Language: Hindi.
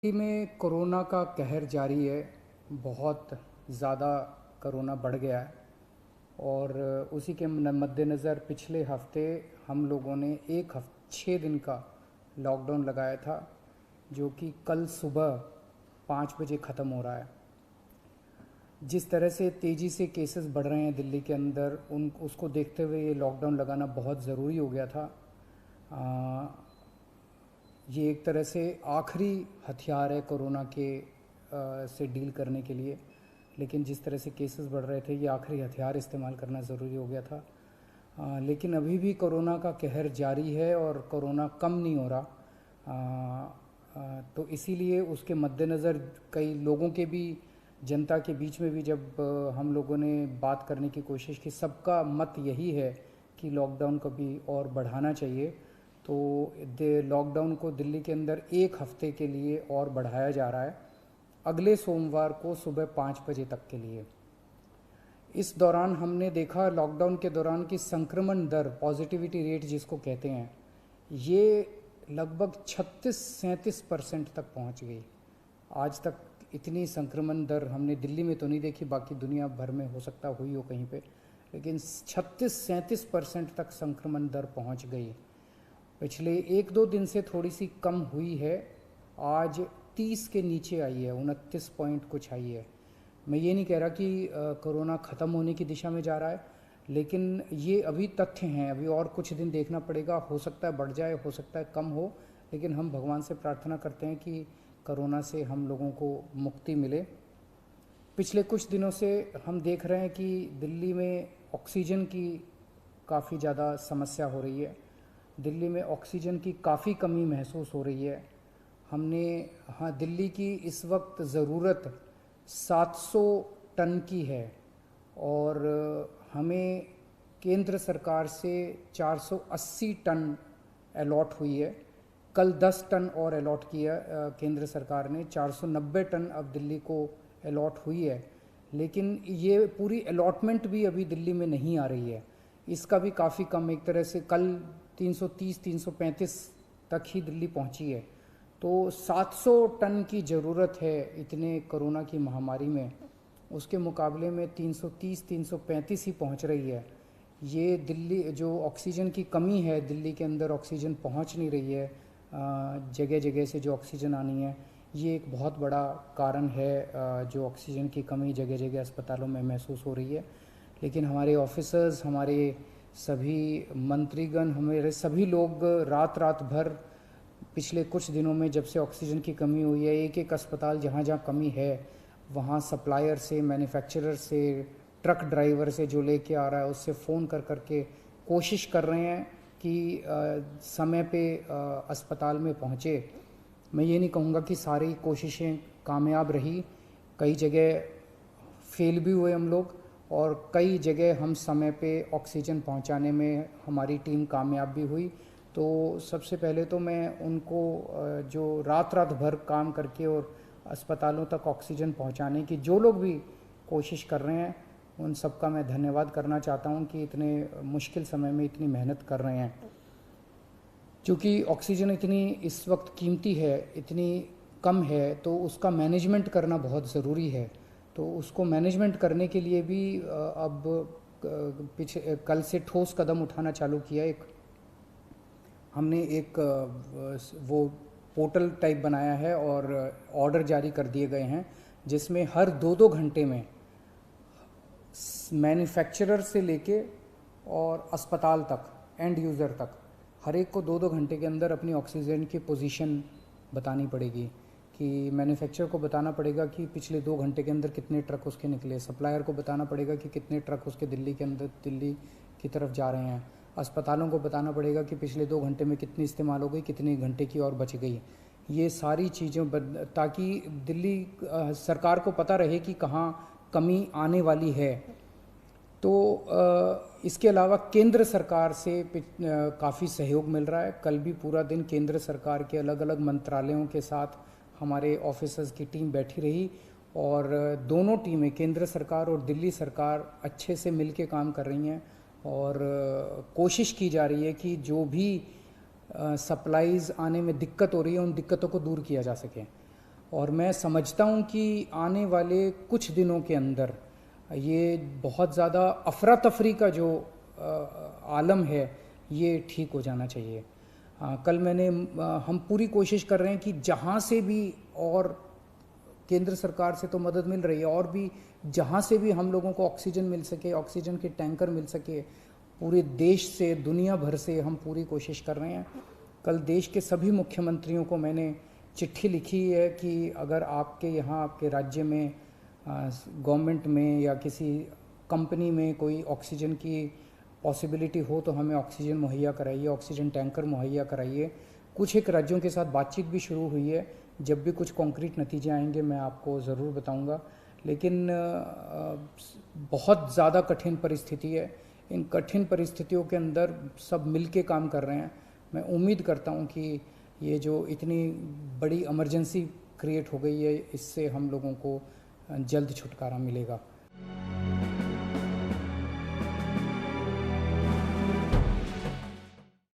दिल्ली में कोरोना का कहर जारी है। बहुत ज़्यादा कोरोना बढ़ गया है और उसी के मद्देनज़र पिछले हफ्ते हम लोगों ने 6 दिन का लॉकडाउन लगाया था, जो कि कल सुबह 5 बजे ख़त्म हो रहा है। जिस तरह से तेज़ी से केसेस बढ़ रहे हैं दिल्ली के अंदर, उसको देखते हुए ये लॉकडाउन लगाना बहुत ज़रूरी हो गया था। ये एक तरह से आखिरी हथियार है कोरोना के से डील करने के लिए, लेकिन जिस तरह से केसेस बढ़ रहे थे, ये आखिरी हथियार इस्तेमाल करना ज़रूरी हो गया था। लेकिन अभी भी कोरोना का कहर जारी है और कोरोना कम नहीं हो रहा। तो इसीलिए उसके मद्देनज़र कई लोगों के भी, जनता के बीच में भी जब हम लोगों ने बात करने की कोशिश की, सबका मत यही है कि लॉकडाउन को भी और बढ़ाना चाहिए। तो लॉकडाउन को दिल्ली के अंदर 1 हफ्ते के लिए और बढ़ाया जा रहा है, अगले सोमवार को सुबह 5 बजे तक के लिए। इस दौरान हमने देखा, लॉकडाउन के दौरान, की संक्रमण दर, पॉजिटिविटी रेट जिसको कहते हैं, ये लगभग 36-37% तक पहुंच गई। आज तक इतनी संक्रमण दर हमने दिल्ली में तो नहीं देखी, बाकी दुनिया भर में हो सकता हुई हो कहीं पे, लेकिन 36-37% तक संक्रमण दर पहुंच गई। पिछले 1-2 दिन से थोड़ी सी कम हुई है, आज 30 के नीचे आई है, 29 पॉइंट कुछ आई है। मैं ये नहीं कह रहा कि कोरोना ख़त्म होने की दिशा में जा रहा है, लेकिन ये अभी तथ्य हैं, अभी और कुछ दिन देखना पड़ेगा। हो सकता है बढ़ जाए, हो सकता है कम हो, लेकिन हम भगवान से प्रार्थना करते हैं कि कोरोना से हम लोगों को मुक्ति मिले। पिछले कुछ दिनों से हम देख रहे हैं कि दिल्ली में ऑक्सीजन की काफ़ी ज़्यादा समस्या हो रही है। दिल्ली में ऑक्सीजन की काफ़ी कमी महसूस हो रही है। दिल्ली की इस वक्त ज़रूरत 700 टन की है और हमें केंद्र सरकार से 480 टन अलॉट हुई है। कल 10 टन और अलॉट किया केंद्र सरकार ने, 490 टन अब दिल्ली को अलॉट हुई है। लेकिन ये पूरी अलॉटमेंट भी अभी दिल्ली में नहीं आ रही है, इसका भी काफ़ी कम, एक तरह से कल 330-335 तक ही दिल्ली पहुंची है। तो 700 टन की ज़रूरत है इतने कोरोना की महामारी में, उसके मुकाबले में 330-335 ही पहुंच रही है। ये दिल्ली जो ऑक्सीजन की कमी है, दिल्ली के अंदर ऑक्सीजन पहुंच नहीं रही है, जगह जगह से जो ऑक्सीजन आनी है, ये एक बहुत बड़ा कारण है जो ऑक्सीजन की कमी जगह जगह अस्पतालों में महसूस हो रही है। लेकिन हमारे ऑफिसर्स, हमारे सभी मंत्रीगण, हमारे सभी लोग रात रात भर पिछले कुछ दिनों में, जब से ऑक्सीजन की कमी हुई है, एक एक अस्पताल जहाँ जहाँ कमी है वहाँ सप्लायर से, मैन्युफैक्चरर से, ट्रक ड्राइवर से जो लेके आ रहा है, उससे फ़ोन कर करके कोशिश कर रहे हैं कि समय पे अस्पताल में पहुँचे। मैं ये नहीं कहूँगा कि सारी कोशिशें कामयाब रही, कई जगह फेल भी हुए हम लोग, और कई जगह हम समय पे ऑक्सीजन पहुंचाने में हमारी टीम कामयाब भी हुई। तो सबसे पहले तो मैं उनको जो रात रात भर काम करके और अस्पतालों तक ऑक्सीजन पहुंचाने की जो लोग भी कोशिश कर रहे हैं, उन सबका मैं धन्यवाद करना चाहता हूं कि इतने मुश्किल समय में इतनी मेहनत कर रहे हैं। क्योंकि ऑक्सीजन इतनी इस वक्त कीमती है, इतनी कम है, तो उसका मैनेजमेंट करना बहुत ज़रूरी है। तो उसको मैनेजमेंट करने के लिए भी अब कल से ठोस कदम उठाना चालू किया। हमने एक वो पोर्टल टाइप बनाया है और ऑर्डर जारी कर दिए गए हैं, जिसमें हर 2-2 घंटे में मैन्युफैक्चरर से लेके और अस्पताल तक, एंड यूज़र तक, हर एक को 2-2 घंटे के अंदर अपनी ऑक्सीजन की पोजीशन बतानी पड़ेगी। कि मैन्युफैक्चरर को बताना पड़ेगा कि पिछले 2 घंटे के अंदर कितने ट्रक उसके निकले, सप्लायर को बताना पड़ेगा कि कितने ट्रक उसके दिल्ली के अंदर, दिल्ली की तरफ जा रहे हैं, अस्पतालों को बताना पड़ेगा कि पिछले 2 घंटे में कितनी इस्तेमाल हो गई, कितने घंटे की और बच गई। ये सारी चीज़ें ताकि दिल्ली सरकार को पता रहे कि कहाँ कमी आने वाली है। तो इसके अलावा केंद्र सरकार से काफ़ी सहयोग मिल रहा है। कल भी पूरा दिन केंद्र सरकार के अलग अलग मंत्रालयों के साथ हमारे ऑफिसर्स की टीम बैठी रही, और दोनों टीमें, केंद्र सरकार और दिल्ली सरकार, अच्छे से मिलके काम कर रही हैं और कोशिश की जा रही है कि जो भी सप्लाईज़ आने में दिक्कत हो रही है, उन दिक्कतों को दूर किया जा सके। और मैं समझता हूँ कि आने वाले कुछ दिनों के अंदर ये बहुत ज़्यादा अफरा तफरी का जो आलम है ये ठीक हो जाना चाहिए। कल हम पूरी कोशिश कर रहे हैं कि जहाँ से भी, और केंद्र सरकार से तो मदद मिल रही है, और भी जहाँ से भी हम लोगों को ऑक्सीजन मिल सके, ऑक्सीजन के टैंकर मिल सके, पूरे देश से, दुनिया भर से हम पूरी कोशिश कर रहे हैं। कल देश के सभी मुख्यमंत्रियों को मैंने चिट्ठी लिखी है कि अगर आपके यहाँ, आपके राज्य में, गवर्नमेंट में या किसी कंपनी में कोई ऑक्सीजन की पॉसिबिलिटी हो तो हमें ऑक्सीजन मुहैया कराइए, ऑक्सीजन टैंकर मुहैया कराइए। कुछ एक राज्यों के साथ बातचीत भी शुरू हुई है, जब भी कुछ कॉन्क्रीट नतीजे आएंगे मैं आपको ज़रूर बताऊंगा। लेकिन बहुत ज़्यादा कठिन परिस्थिति है। इन कठिन परिस्थितियों के अंदर सब मिल के काम कर रहे हैं। मैं उम्मीद करता हूं कि ये जो इतनी बड़ी इमरजेंसी क्रिएट हो गई है, इससे हम लोगों को जल्द छुटकारा मिलेगा।